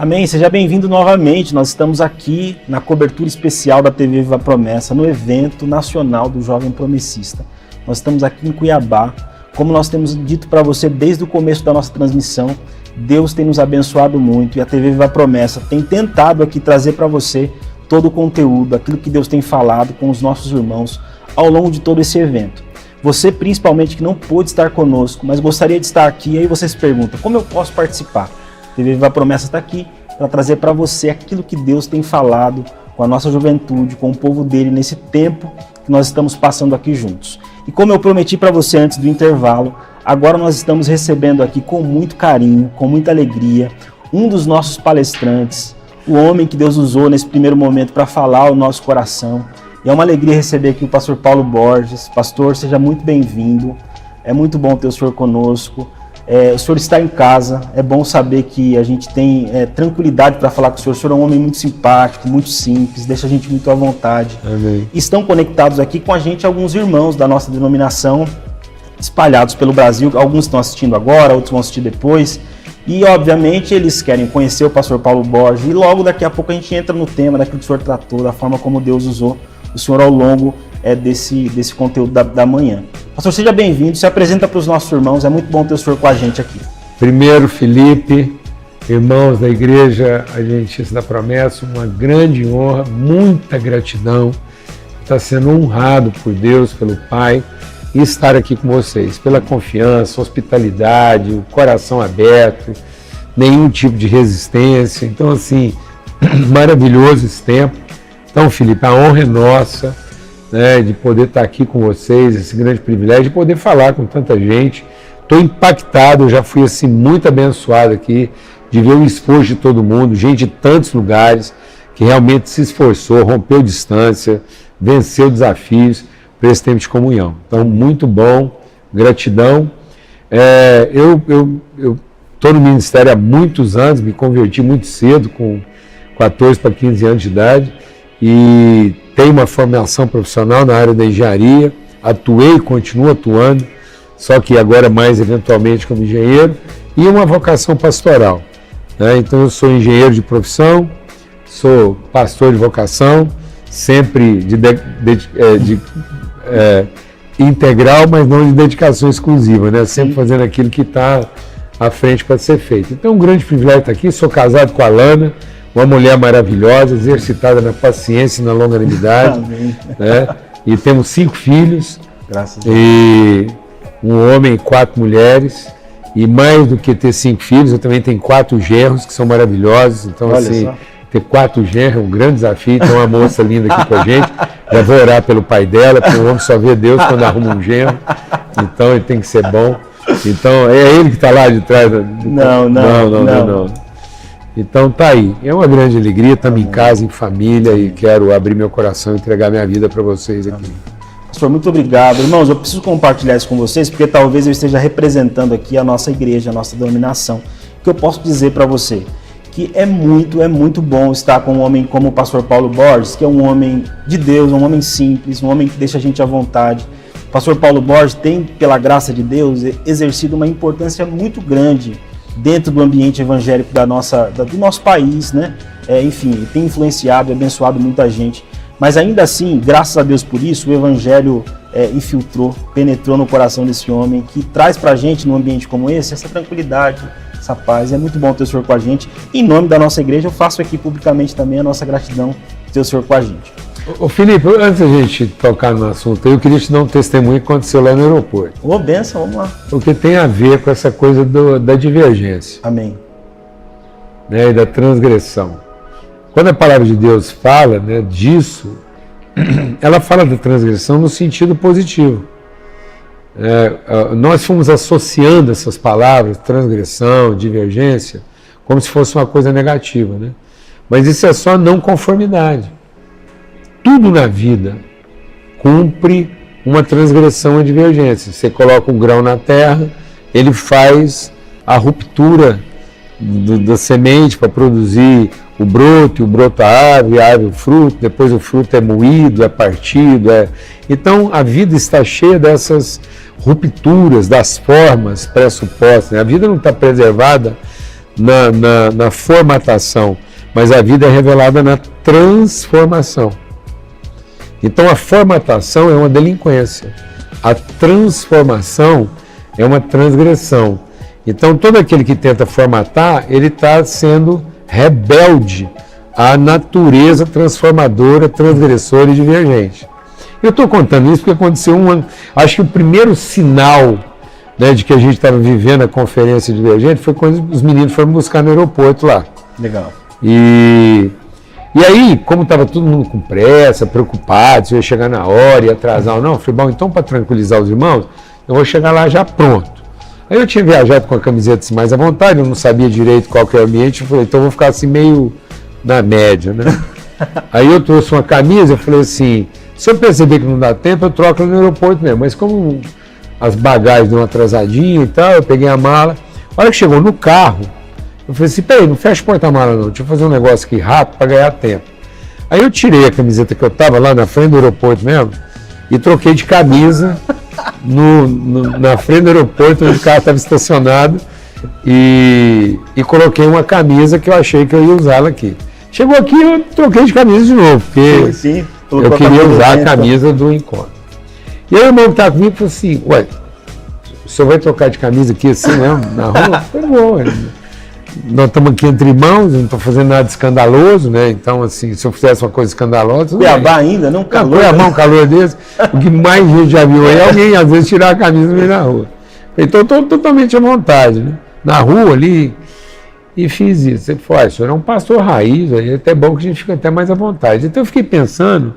Amém, seja bem-vindo novamente. Nós estamos aqui na cobertura especial da TV Viva Promessa, no evento nacional do Jovem Promessista. Nós estamos aqui em Cuiabá. Como nós temos dito para você desde o começo da nossa transmissão, Deus tem nos abençoado muito e a TV Viva Promessa tem tentado aqui trazer para você todo o conteúdo, aquilo que Deus tem falado com os nossos irmãos ao longo de todo esse evento. Você principalmente que não pôde estar conosco, mas gostaria de estar aqui, aí você se pergunta, como eu posso participar? A TV Viva Promessa está aqui para trazer para você aquilo que Deus tem falado com a nossa juventude, com o povo dele nesse tempo que nós estamos passando aqui juntos. E como eu prometi para você antes do intervalo, agora nós estamos recebendo aqui com muito carinho, com muita alegria, um dos nossos palestrantes, o homem que Deus usou nesse primeiro momento para falar ao nosso coração. E é uma alegria receber aqui o pastor Paulo Borges. Pastor, seja muito bem-vindo. É muito bom ter o senhor conosco. O senhor está em casa, é bom saber que a gente tem tranquilidade para falar com o senhor. O senhor é um homem muito simpático, muito simples, deixa a gente muito à vontade. Amém. Estão conectados aqui com a gente alguns irmãos da nossa denominação, espalhados pelo Brasil. Alguns estão assistindo agora, outros vão assistir depois. E, obviamente, eles querem conhecer o pastor Paulo Borges. E logo daqui a pouco a gente entra no tema daquilo que o senhor tratou, da forma como Deus usou o senhor ao longo desse conteúdo da manhã. Pastor, seja bem-vindo, se apresenta para os nossos irmãos, é muito bom ter o senhor com a gente aqui. Primeiro, Felipe, irmãos da Igreja Adventista da Promessa, uma grande honra, muita gratidão, está sendo honrado por Deus, pelo Pai, e estar aqui com vocês, pela confiança, hospitalidade, o coração aberto, nenhum tipo de resistência, então assim, maravilhoso esse tempo. Então, Felipe, a honra é nossa, né, de poder estar aqui com vocês, esse grande privilégio, de poder falar com tanta gente. Estou impactado, eu já fui assim muito abençoado aqui, de ver o esforço de todo mundo, gente de tantos lugares, que realmente se esforçou, rompeu distância, venceu desafios para esse tempo de comunhão. Então, muito bom, gratidão. Eu estou no ministério há muitos anos, me converti muito cedo, com 14 para 15 anos de idade, e tenho uma formação profissional na área da engenharia, atuei e continuo atuando, só que agora mais eventualmente como engenheiro, e uma vocação pastoral, né? Então eu sou engenheiro de profissão, sou pastor de vocação, sempre integral, mas não de dedicação exclusiva, né? Sempre fazendo aquilo que está à frente para ser feito. Então é um grande privilégio estar aqui, sou casado com a Lana, uma mulher maravilhosa, exercitada na paciência e na longanimidade, né? E temos 5 filhos, graças a e um homem e 4 mulheres, e mais do que ter 5 filhos, eu também tenho 4 genros que são maravilhosos, então Olha assim, só. ter 4 genros é um grande desafio. Tem uma moça linda aqui com a gente, já vou orar pelo pai dela, porque o homem só vê Deus quando arruma um genro, então ele tem que ser bom. Então, é ele que está lá de trás? Não. Então tá aí, é uma grande alegria, estamos em casa, em família, e quero abrir meu coração e entregar minha vida para vocês aqui. Pastor, muito obrigado. Irmãos, eu preciso compartilhar isso com vocês, porque talvez eu esteja representando aqui a nossa igreja, a nossa denominação. O que eu posso dizer para você? Que é muito bom estar com um homem como o pastor Paulo Borges, que é um homem de Deus, um homem simples, um homem que deixa a gente à vontade. O pastor Paulo Borges tem, pela graça de Deus, exercido uma importância muito grande dentro do ambiente evangélico do nosso país, né? Enfim, tem influenciado e abençoado muita gente. Mas ainda assim, graças a Deus por isso, o evangelho infiltrou, penetrou no coração desse homem, que traz pra gente, num ambiente como esse, essa tranquilidade, essa paz. É muito bom ter o senhor com a gente. Em nome da nossa igreja, eu faço aqui publicamente também a nossa gratidão de ter o senhor com a gente. Ô Felipe, antes da gente tocar no assunto, eu queria te dar um testemunho que aconteceu lá no aeroporto. Ô, benção, vamos lá. Porque tem a ver com essa coisa da divergência. Amém. Né, e da transgressão. Quando a palavra de Deus fala, né, disso, ela fala da transgressão no sentido positivo. Nós fomos associando essas palavras, transgressão, divergência, como se fosse uma coisa negativa, né? Mas isso é só não conformidade. Tudo na vida cumpre uma transgressão e divergência. Você coloca um grão na terra, ele faz a ruptura da semente para produzir o broto, e o broto a árvore o fruto, depois o fruto é moído, é partido. Então a vida está cheia dessas rupturas, das formas pressupostas. A vida não está preservada na formatação, mas a vida é revelada na transformação. Então a formatação é uma delinquência, a transformação é uma transgressão. Então todo aquele que tenta formatar, ele está sendo rebelde à natureza transformadora, transgressora e divergente. Eu estou contando isso porque aconteceu acho que o primeiro sinal, né, de que a gente estava vivendo a conferência divergente foi quando os meninos foram buscar no aeroporto lá. Legal. E aí, como estava todo mundo com pressa, preocupado, se eu ia chegar na hora, ia atrasar ou não, eu falei, bom, então para tranquilizar os irmãos, eu vou chegar lá já pronto. Aí eu tinha viajado com a camiseta assim, mais à vontade, eu não sabia direito qual que era o ambiente, eu falei, então eu vou ficar assim meio na média, né? Aí eu trouxe uma camisa, eu falei assim, se eu perceber que não dá tempo, eu troco no aeroporto mesmo, mas como as bagagens deu uma atrasadinha e tal, eu peguei a mala, a hora que chegou no carro, eu falei assim, peraí, não fecha o porta-mala não, deixa eu fazer um negócio aqui rápido para ganhar tempo. Aí eu tirei a camiseta que eu tava lá na frente do aeroporto mesmo e troquei de camisa na frente do aeroporto onde o carro estava estacionado e coloquei uma camisa que eu achei que eu ia usá-la aqui. Chegou aqui eu troquei de camisa de novo, porque sim, eu queria usar a camisa do encontro. E aí o irmão que estava comigo falou assim, ué, o senhor vai trocar de camisa aqui assim mesmo, na rua? Eu falei, bom, nós estamos aqui entre irmãos, não estou fazendo nada escandaloso, né? Então, assim, se eu fizesse uma coisa escandalosa... Cuiabá ainda, não calor. Cuiabá, um calor desse. O que mais gente já viu aí é alguém, às vezes, tirar a camisa no meio da rua. Então, estou totalmente à vontade, né? Na rua ali, e fiz isso. Ele falou, o senhor é um pastor raiz, é até bom que a gente fica até mais à vontade. Então, eu fiquei pensando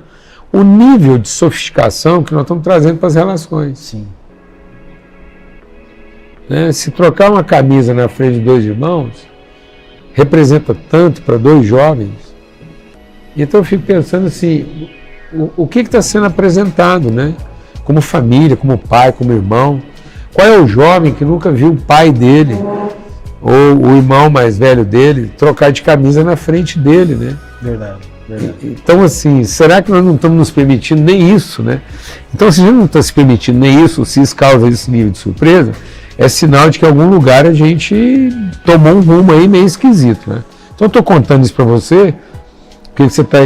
o nível de sofisticação que nós estamos trazendo para as relações. Sim. Né? Se trocar uma camisa na frente de dois irmãos, representa tanto para dois jovens. Então eu fico pensando assim, o que está sendo apresentado, né? Como família, como pai, como irmão. Qual é o jovem que nunca viu o pai dele, ou o irmão mais velho dele, trocar de camisa na frente dele, né? Verdade. Então, assim, será que nós não estamos nos permitindo nem isso, né? Então, se a gente não está se permitindo nem isso, se isso causa esse nível de surpresa, é sinal de que em algum lugar a gente tomou um rumo aí meio esquisito, né? Então eu estou contando isso para você, porque você está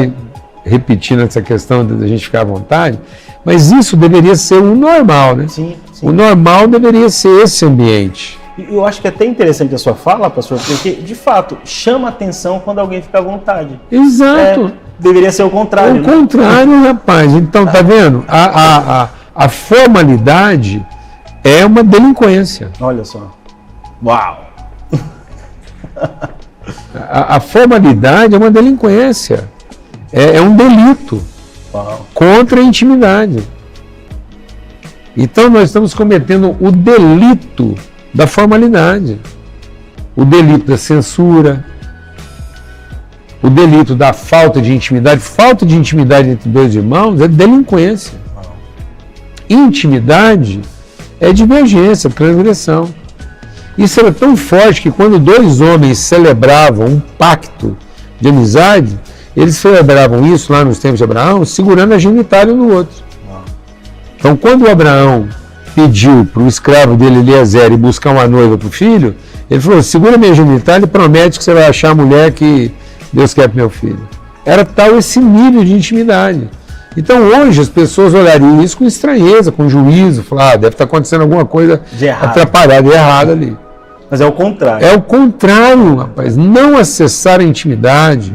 repetindo essa questão da gente ficar à vontade, mas isso deveria ser o normal, né? Sim. O normal deveria ser esse ambiente. Eu acho que é até interessante a sua fala, pastor, porque, de fato, chama atenção quando alguém fica à vontade. Exato. Deveria ser o contrário. O contrário, rapaz. Então, tá vendo? A formalidade é uma delinquência. Olha só. Uau! A formalidade é uma delinquência. É um delito. Uau. Contra a intimidade. Então nós estamos cometendo o delito da formalidade, o delito da censura, o delito da falta de intimidade. Falta de intimidade entre dois irmãos é delinquência. Intimidade é divergência, transgressão. Isso era tão forte que quando dois homens celebravam um pacto de amizade, eles celebravam isso lá nos tempos de Abraão, segurando a genitália um do outro. Então, quando o Abraão pediu para o escravo dele, Eliezer, ir buscar uma noiva para o filho, ele falou, segura minha genitália e promete que você vai achar a mulher que Deus quer para meu filho. Era tal esse nível de intimidade. Então, hoje, as pessoas olhariam isso com estranheza, com juízo, falar, deve estar acontecendo alguma coisa atrapalhada e errada ali. Mas é o contrário. É o contrário, rapaz. Não acessar a intimidade,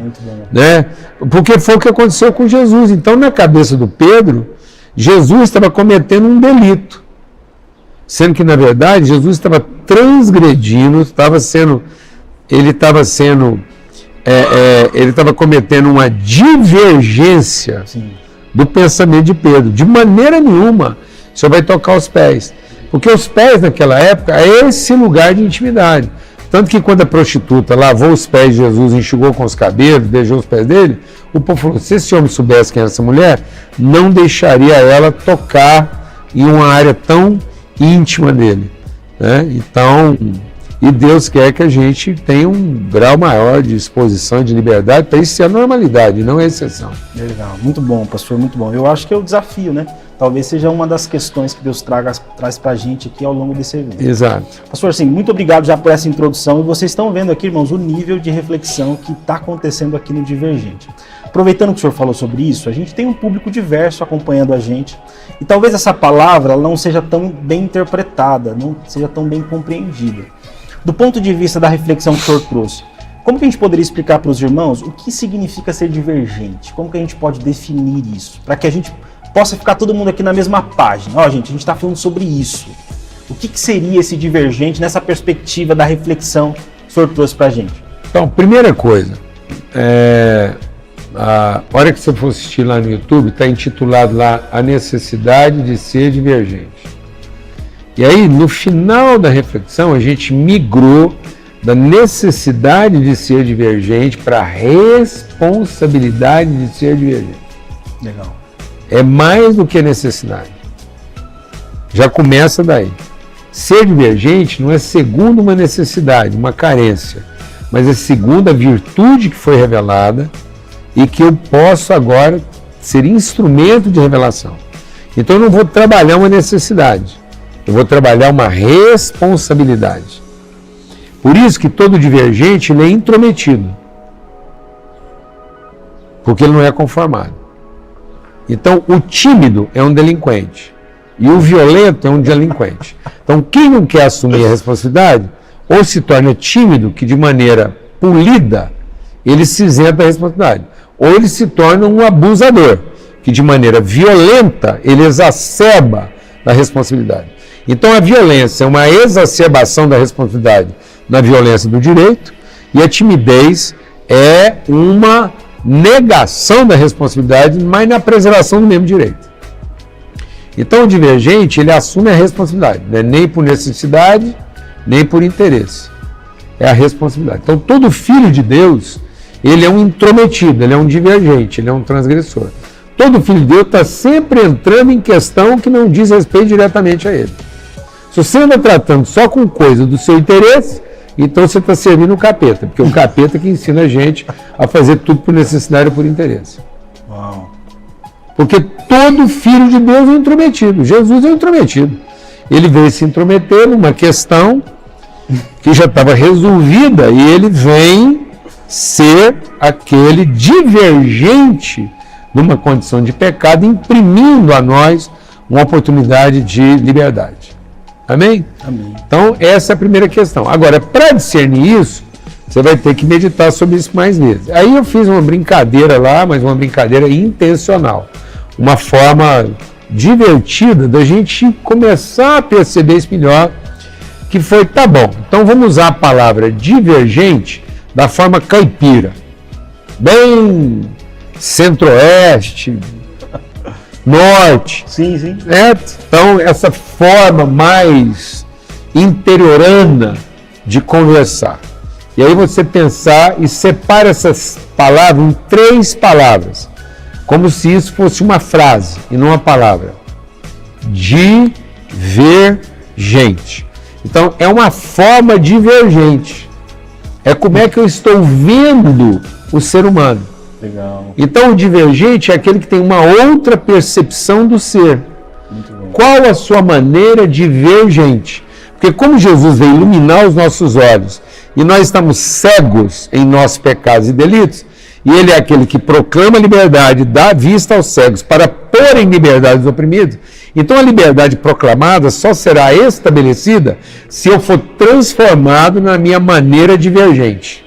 né? Porque foi o que aconteceu com Jesus. Então, na cabeça do Pedro, Jesus estava cometendo um delito. Sendo que, na verdade, Jesus estava transgredindo, ele estava cometendo uma divergência. Sim. Do pensamento de Pedro. De maneira nenhuma, o senhor vai tocar os pés. Porque os pés, naquela época, é esse lugar de intimidade. Tanto que quando a prostituta lavou os pés de Jesus, enxugou com os cabelos, beijou os pés dele, o povo falou, se esse homem soubesse quem era essa mulher, não deixaria ela tocar em uma área tão íntima dele. Né? Então, e Deus quer que a gente tenha um grau maior de exposição e de liberdade, para isso ser a normalidade, não a exceção. Legal, muito bom, pastor, muito bom. Eu acho que é o desafio, né? talvez seja uma das questões que Deus traz para a gente aqui ao longo desse evento. Exato. Pastor, assim, muito obrigado já por essa introdução, e vocês estão vendo aqui, irmãos, o nível de reflexão que está acontecendo aqui no Divergente. Aproveitando que o senhor falou sobre isso, a gente tem um público diverso acompanhando a gente, e talvez essa palavra não seja tão bem interpretada, não seja tão bem compreendida. Do ponto de vista da reflexão que o senhor trouxe, como que a gente poderia explicar para os irmãos o que significa ser divergente? Como que a gente pode definir isso? Para que a gente possa ficar todo mundo aqui na mesma página. Ó, gente, a gente está falando sobre isso. O que seria esse divergente nessa perspectiva da reflexão que o senhor trouxe para a gente? Então, primeira coisa, a hora que você for assistir lá no YouTube, está intitulado lá A Necessidade de Ser Divergente. E aí, no final da reflexão, a gente migrou da necessidade de ser divergente para a responsabilidade de ser divergente. Legal. É mais do que necessidade. Já começa daí. Ser divergente não é segundo uma necessidade, uma carência, mas é segundo a virtude que foi revelada e que eu posso agora ser instrumento de revelação. Então eu não vou trabalhar uma necessidade, eu vou trabalhar uma responsabilidade. Por isso que todo divergente ele é intrometido, porque ele não é conformado. Então o tímido é um delinquente e o violento é um delinquente. Então quem não quer assumir a responsabilidade ou se torna tímido, que de maneira polida ele se isenta da responsabilidade, ou ele se torna um abusador, que de maneira violenta ele exacerba a responsabilidade. Então a violência é uma exacerbação da responsabilidade na violência do direito, e a timidez é uma negação da responsabilidade, mas na preservação do mesmo direito. Então o divergente, ele assume a responsabilidade, né? Nem por necessidade, nem por interesse. É a responsabilidade. Então todo filho de Deus, ele é um intrometido, ele é um divergente, ele é um transgressor. Todo filho de Deus está sempre entrando em questão que não diz respeito diretamente a ele. Se você anda tratando só com coisa do seu interesse, então você está servindo o capeta, porque é o capeta que ensina a gente a fazer tudo por necessidade ou por interesse. Uau. Porque todo filho de Deus é intrometido. Jesus é intrometido. Ele veio se intrometer numa questão que já estava resolvida e ele vem ser aquele divergente numa condição de pecado, imprimindo a nós uma oportunidade de liberdade. Amém? Amém. Então, essa é a primeira questão. Agora, para discernir isso, você vai ter que meditar sobre isso mais vezes. Aí eu fiz uma brincadeira lá, mas uma brincadeira intencional. Uma forma divertida da gente começar a perceber isso melhor, que foi, tá bom, então vamos usar a palavra divergente da forma caipira. Bem centro-oeste, norte. Sim, sim. Certo? Então, essa forma mais interiorana de conversar. E aí você pensar e separa essas palavras em 3 palavras, como se isso fosse uma frase e não uma palavra. Divergente. Então, é uma forma divergente. É como é que eu estou vendo o ser humano. Legal. Então, o divergente é aquele que tem uma outra percepção do ser. Muito bom. Qual a sua maneira de ver gente? Porque como Jesus veio iluminar os nossos olhos e nós estamos cegos em nossos pecados e delitos, e ele é aquele que proclama a liberdade, dá vista aos cegos para pôr em liberdade os oprimidos, então a liberdade proclamada só será estabelecida se eu for transformado na minha maneira divergente.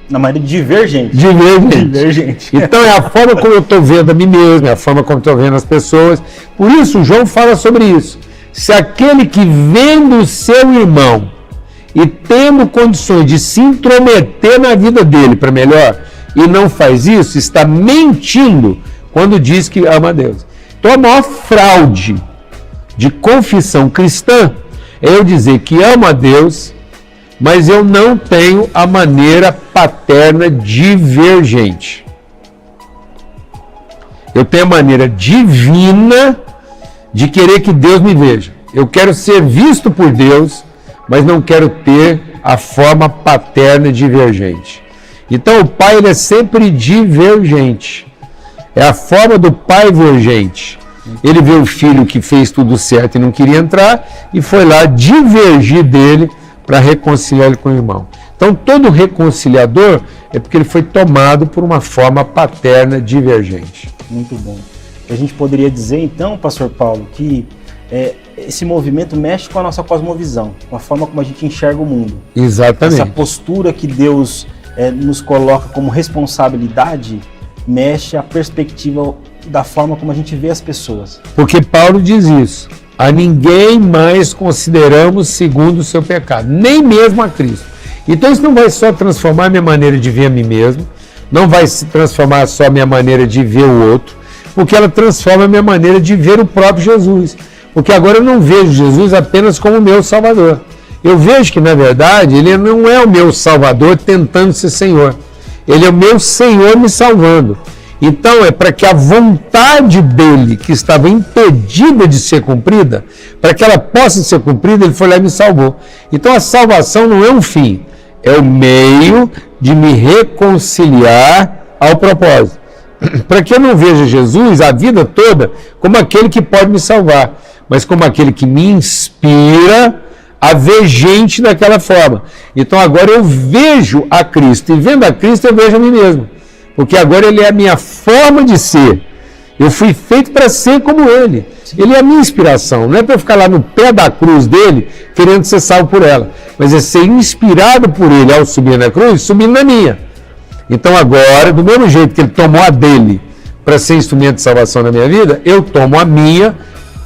Na maneira divergente. Divergente. Então é a forma como eu estou vendo a mim mesmo, é a forma como eu estou vendo as pessoas. Por isso João fala sobre isso. Se aquele que vendo o seu irmão e tendo condições de se intrometer na vida dele para melhor e não faz isso, está mentindo quando diz que ama a Deus. Então a maior fraude de confissão cristã é eu dizer que amo a Deus, mas eu não tenho a maneira paterna divergente. Eu tenho a maneira divina de querer que Deus me veja. Eu quero ser visto por Deus, mas não quero ter a forma paterna divergente. Então o pai ele é sempre divergente. É a forma do pai vergente. Ele vê o filho que fez tudo certo e não queria entrar, e foi lá divergir dele para reconciliar ele com o irmão. Então, todo reconciliador é porque ele foi tomado por uma forma paterna divergente. Muito bom. A gente poderia dizer, então, pastor Paulo, que esse movimento mexe com a nossa cosmovisão, com a forma como a gente enxerga o mundo. Exatamente. Essa postura que Deus nos coloca como responsabilidade mexe a perspectiva da forma como a gente vê as pessoas. Porque Paulo diz isso: a ninguém mais consideramos segundo o seu pecado, nem mesmo a Cristo. Então isso não vai só transformar a minha maneira de ver a mim mesmo, não vai se transformar só a minha maneira de ver o outro, porque ela transforma a minha maneira de ver o próprio Jesus. Porque agora eu não vejo Jesus apenas como meu Salvador. Eu vejo que, na verdade, Ele não é o meu Salvador tentando ser Senhor. Ele é o meu Senhor me salvando. Então é para que a vontade dEle, que estava impedida de ser cumprida, para que ela possa ser cumprida, Ele foi lá e me salvou. Então a salvação não é um fim, é o meio de me reconciliar ao propósito. Para que eu não veja Jesus a vida toda como aquele que pode me salvar, mas como aquele que me inspira a ver gente daquela forma. Então agora eu vejo a Cristo, e vendo a Cristo eu vejo a mim mesmo, porque agora Ele é a minha forma de ser. Eu fui feito para ser como Ele. Ele é a minha inspiração, não é para eu ficar lá no pé da cruz dele querendo ser salvo por ela, mas é ser inspirado por Ele ao subir na cruz, subindo na minha. Então agora, do mesmo jeito que Ele tomou a dele para ser instrumento de salvação na minha vida, eu tomo a minha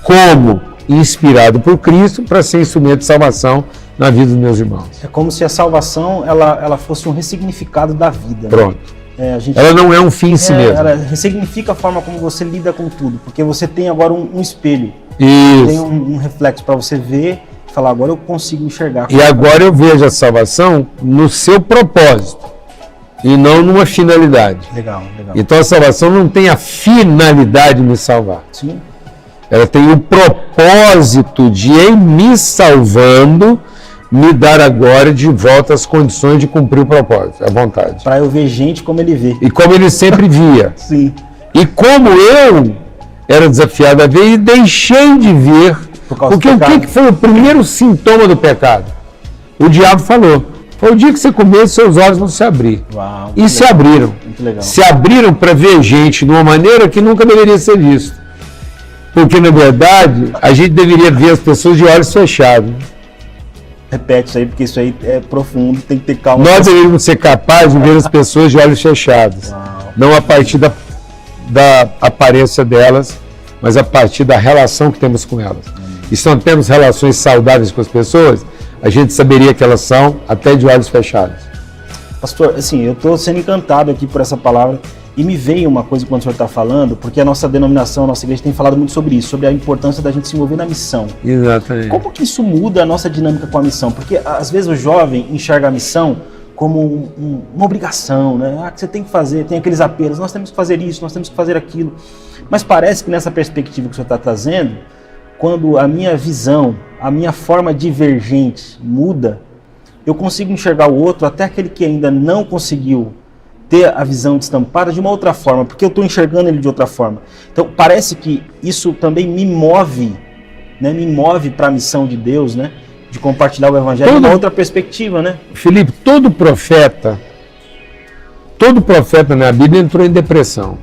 como inspirado por Cristo para ser instrumento de salvação na vida dos meus irmãos. É como se a salvação ela fosse um ressignificado da vida. Pronto. Né? Ela não é um fim em si mesmo. Ela ressignifica a forma como você lida com tudo, porque você tem agora um espelho. Isso. Tem um reflexo para você ver e falar, agora eu consigo enxergar. E agora eu vejo a salvação no seu propósito e não numa finalidade. Legal. Então a salvação não tem a finalidade de me salvar. Sim. Ela tem o propósito de, em me salvando, me dar agora de volta as condições de cumprir o propósito, a vontade. Para eu ver gente como Ele vê. E como Ele sempre via. Sim. E como eu era desafiado a ver e deixei de ver. Porque o que foi o primeiro sintoma do pecado? O diabo falou. Foi o dia que você comer, seus olhos vão se abrir. Uau, e se abriram. Muito legal. Se abriram para ver gente de uma maneira que nunca deveria ser visto. Porque, na verdade, a gente deveria ver as pessoas de olhos fechados. Repete isso aí, porque isso aí é profundo, tem que ter calma. Nós deveríamos ser capazes de ver as pessoas de olhos fechados. Uau. Não a partir da aparência delas, mas a partir da relação que temos com elas. E se não temos relações saudáveis com as pessoas, a gente saberia que elas são até de olhos fechados. Pastor, assim, eu estou sendo encantado aqui por essa palavra. E me veio uma coisa quando o senhor está falando, porque a nossa denominação, a nossa igreja tem falado muito sobre isso, sobre a importância da gente se envolver na missão. Exatamente. Como que isso muda a nossa dinâmica com a missão? Porque às vezes o jovem enxerga a missão como uma obrigação, né? Que você tem que fazer, tem aqueles apelos, nós temos que fazer isso, nós temos que fazer aquilo. Mas parece que nessa perspectiva que o senhor está trazendo, quando a minha visão, a minha forma divergente muda, eu consigo enxergar o outro, até aquele que ainda não conseguiu ter a visão destampada de uma outra forma, porque eu estou enxergando ele de outra forma. Então, parece que isso também me move, né? Me move para a missão de Deus, né? De compartilhar o Evangelho de uma outra perspectiva, né? Felipe, todo profeta na Bíblia entrou em depressão.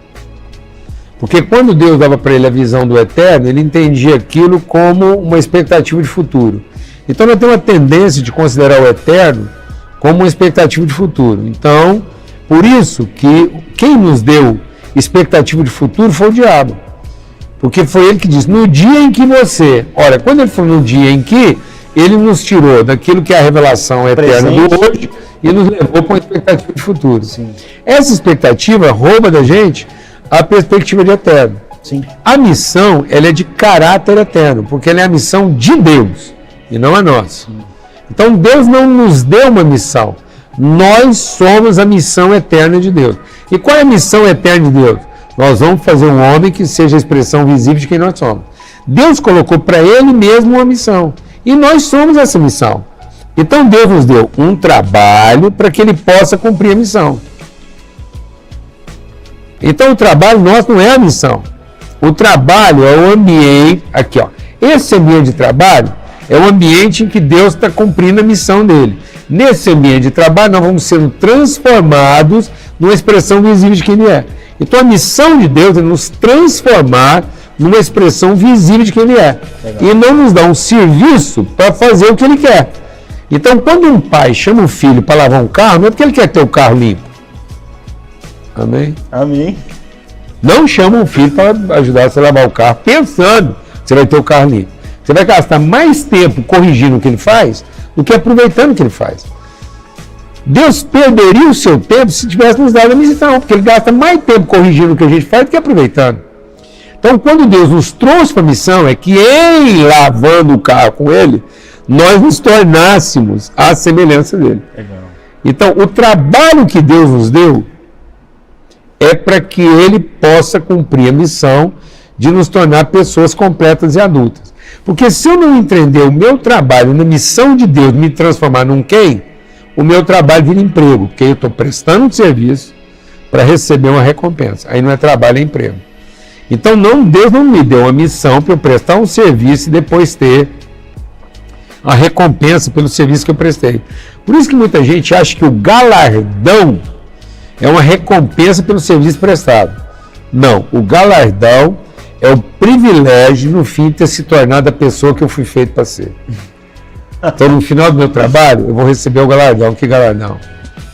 Porque quando Deus dava para ele a visão do eterno, ele entendia aquilo como uma expectativa de futuro. Então, nós temos uma tendência de considerar o eterno como uma expectativa de futuro. Então, por isso que quem nos deu expectativa de futuro foi o diabo. Porque foi ele que disse, no dia em que você... Olha, quando ele falou no dia em que, ele nos tirou daquilo que é a revelação eterna do hoje e nos levou para uma expectativa de futuro. Sim. Essa expectativa rouba da gente a perspectiva de eterno. Sim. A missão, ela é de caráter eterno, porque ela é a missão de Deus e não a nossa. Então Deus não nos deu uma missão. Nós somos a missão eterna de Deus. E qual é a missão eterna de Deus? Nós vamos fazer um homem que seja a expressão visível de quem nós somos. Deus colocou para Ele mesmo uma missão. E nós somos essa missão. Então Deus nos deu um trabalho para que Ele possa cumprir a missão. Então o trabalho nosso não é a missão. O trabalho é o ambiente, aqui ó, esse ambiente de trabalho é o ambiente em que Deus está cumprindo a missão dele. Nesse ambiente de trabalho nós vamos sendo transformados numa expressão visível de quem ele é. Então a missão de Deus é nos transformar numa expressão visível de quem ele é. Legal. E não nos dá um serviço para fazer o que ele quer. Então quando um pai chama um filho para lavar um carro, não é porque ele quer ter o carro limpo. Amém? Amém. Não chama um filho para ajudar você a lavar o carro pensando que você vai ter o carro limpo. Você vai gastar mais tempo corrigindo o que ele faz do que aproveitando o que ele faz. Deus perderia o seu tempo se tivesse nos dado a missão, porque ele gasta mais tempo corrigindo o que a gente faz do que aproveitando. Então, quando Deus nos trouxe para a missão, é que em lavando o carro com ele, nós nos tornássemos à semelhança dele. Legal. Então, o trabalho que Deus nos deu é para que ele possa cumprir a missão de nos tornar pessoas completas e adultas. Porque se eu não entender o meu trabalho na missão de Deus me transformar num quem, o meu trabalho vira emprego, porque eu estou prestando um serviço para receber uma recompensa. Aí não é trabalho, é emprego. Então Deus não me deu uma missão para eu prestar um serviço e depois ter a recompensa pelo serviço que eu prestei. Por isso que muita gente acha que o galardão é uma recompensa pelo serviço prestado. Não, o galardão é o privilégio, no fim, de ter se tornado a pessoa que eu fui feito para ser. Então, no final do meu trabalho, eu vou receber o galardão. Que galardão?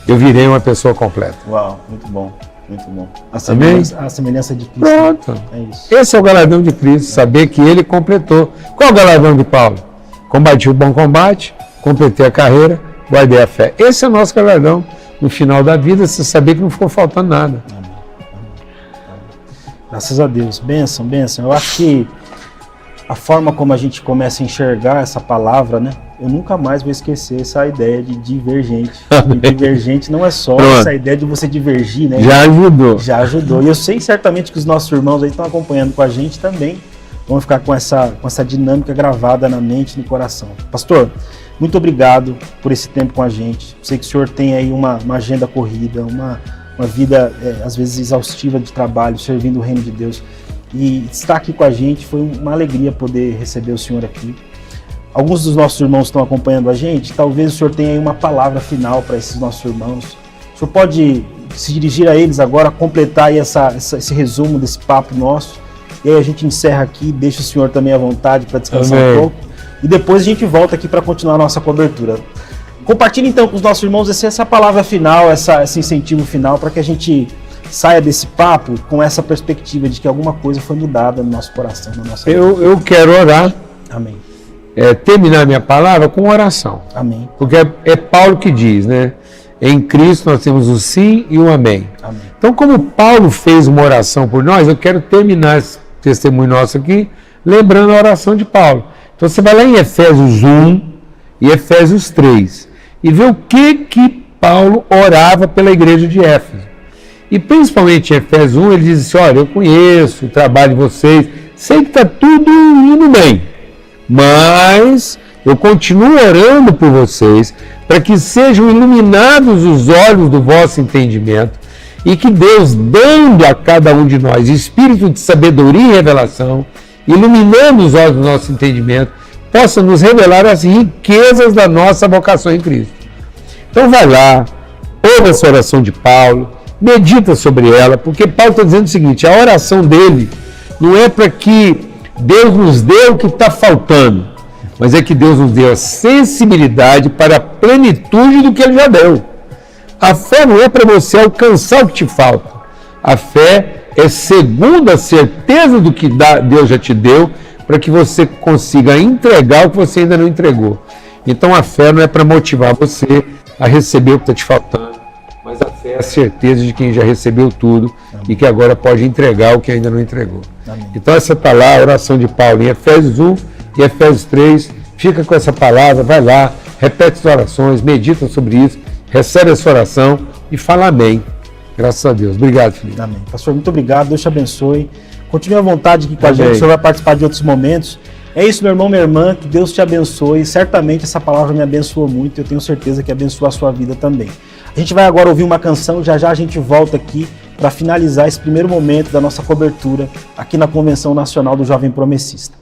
Eu virei uma pessoa completa. Uau, muito bom, muito bom. A semelhança de Cristo. Pronto. É isso. Esse é o galardão de Cristo, saber que ele completou. Qual é o galardão de Paulo? Combati o bom combate, completei a carreira, guardei a fé. Esse é o nosso galardão. No final da vida, você saber que não ficou faltando nada. Amém. Graças a Deus. Bênção, bênção. Eu acho que a forma como a gente começa a enxergar essa palavra, né? Eu nunca mais vou esquecer essa ideia de divergente. E divergente não é só essa ideia de você divergir, né? Já ajudou. Já ajudou. E eu sei certamente que os nossos irmãos aí estão acompanhando com a gente também. Vão ficar com essa dinâmica gravada na mente e no coração. Pastor, muito obrigado por esse tempo com a gente. Sei que o senhor tem aí uma agenda corrida, uma vida, às vezes, exaustiva de trabalho, servindo o reino de Deus. E estar aqui com a gente foi uma alegria poder receber o senhor aqui. Alguns dos nossos irmãos estão acompanhando a gente. Talvez o senhor tenha aí uma palavra final para esses nossos irmãos. O senhor pode se dirigir a eles agora, completar aí esse resumo desse papo nosso. E aí a gente encerra aqui, deixa o senhor também à vontade para descansar um pouco. E depois a gente volta aqui para continuar a nossa cobertura. Compartilhe então com os nossos irmãos essa palavra final, esse incentivo final, para que a gente saia desse papo com essa perspectiva de que alguma coisa foi mudada no nosso coração, na nossa vida. Eu quero orar. Amém. Terminar minha palavra com oração. Amém. Porque é Paulo que diz, né? Em Cristo nós temos o sim e o amém. Amém. Então, como Paulo fez uma oração por nós, eu quero terminar esse testemunho nosso aqui, lembrando a oração de Paulo. Então, você vai lá em Efésios 1 e Efésios 3 e vê o que Paulo orava pela igreja de Éfeso. E principalmente em Efésios 1, ele diz assim, olha, eu conheço o trabalho de vocês, sei que está tudo indo bem, mas eu continuo orando por vocês para que sejam iluminados os olhos do vosso entendimento e que Deus, dando a cada um de nós espírito de sabedoria e revelação, iluminando os olhos do nosso entendimento, possa nos revelar as riquezas da nossa vocação em Cristo. Então vai lá, ouve essa oração de Paulo, medita sobre ela, porque Paulo está dizendo o seguinte, a oração dele não é para que Deus nos dê o que está faltando, mas é que Deus nos deu a sensibilidade para a plenitude do que Ele já deu. A fé não é para você alcançar o que te falta. A fé é segundo a certeza do que Deus já te deu, para que você consiga entregar o que você ainda não entregou. Então a fé não é para motivar você a receber o que está te faltando, mas a fé é a certeza de quem já recebeu tudo. Amém. E que agora pode entregar o que ainda não entregou. Amém. Então essa está lá, a oração de Paulo em Efésios 1 e Efésios 3, fica com essa palavra, vai lá, repete as orações, medita sobre isso, recebe essa oração e fala amém. Graças a Deus. Obrigado, Felipe. Amém. Pastor, muito obrigado, Deus te abençoe. Continue à vontade aqui com amém. A gente, o senhor vai participar de outros momentos. É isso, meu irmão, minha irmã, que Deus te abençoe. Certamente essa palavra me abençoou muito, eu tenho certeza que abençoa a sua vida também. A gente vai agora ouvir uma canção, já já a gente volta aqui para finalizar esse primeiro momento da nossa cobertura aqui na Convenção Nacional do Jovem Promessista.